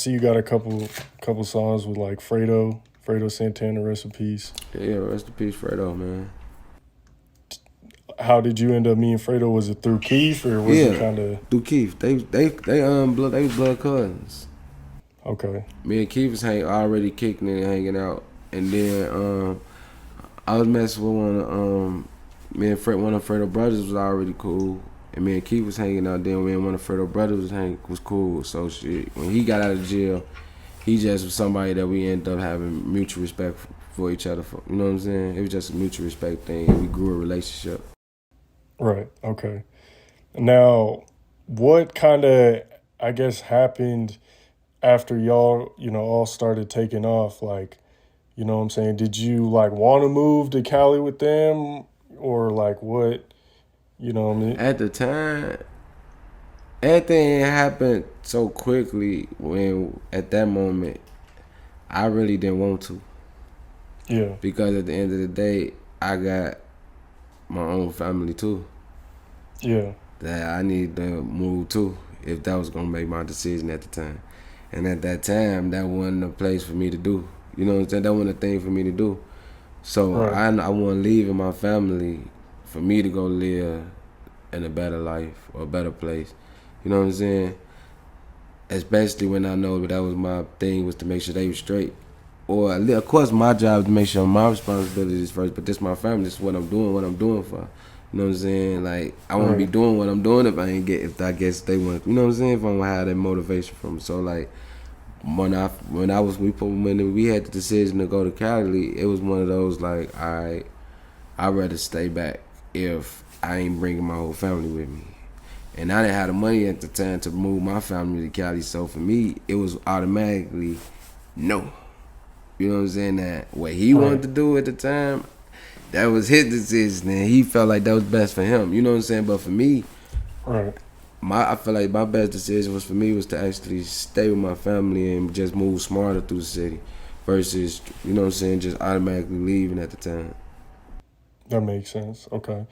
see you got a couple songs with like Fredo Santana, rest in peace. Yeah, rest in peace, Fredo, man. How did you end up meeting Fredo? Was it through Keef or was it kind of through Keef? They was blood cousins. Okay. Me and Keef was already kicking it and hanging out, and then I was messing with one of Fredo brothers was already cool, and me and Keef was hanging out. Then when one of Fredo brothers was cool. So shit, when he got out of jail, he just was somebody that we ended up having mutual respect for each other. You know what I'm saying? It was just a mutual respect thing, and we grew a relationship. Right. Okay. Now, what kind of, I guess, happened after y'all, all started taking off? Like, you know what I'm saying? Did you like want to move to Cali with them, or like what? You know what I mean? At the time, everything happened so quickly. When at that moment, I really didn't want to. Yeah. Because at the end of the day, I got my own family too. Yeah. That I need to move to if that was gonna make my decision at the time. And at that time, that wasn't a place for me to do. You know what I'm saying? That wasn't a thing for me to do. So right. I wasn't leaving my family for me to go live in a better life or a better place. You know what I'm saying? Especially when I know that was my thing, was to make sure they were straight. Or of course my job is to make sure my responsibility is first, but this my family, this is what I'm doing for. You know what I'm saying? Like I won't be doing what I'm doing if I guess they want. You know what I'm saying? If I'm gonna have that motivation from. So like when we had the decision to go to Cali, it was one of those like I'd rather stay back if I ain't bringing my whole family with me. And I didn't have the money at the time to move my family to Cali, so for me it was automatically no. You know what I'm saying? That what he wanted to do at the time, that was his decision, and he felt like that was best for him. You know what I'm saying? But for me, I feel like my best decision was to actually stay with my family and just move smarter through the city versus, you know what I'm saying, just automatically leaving at the time. That makes sense. Okay.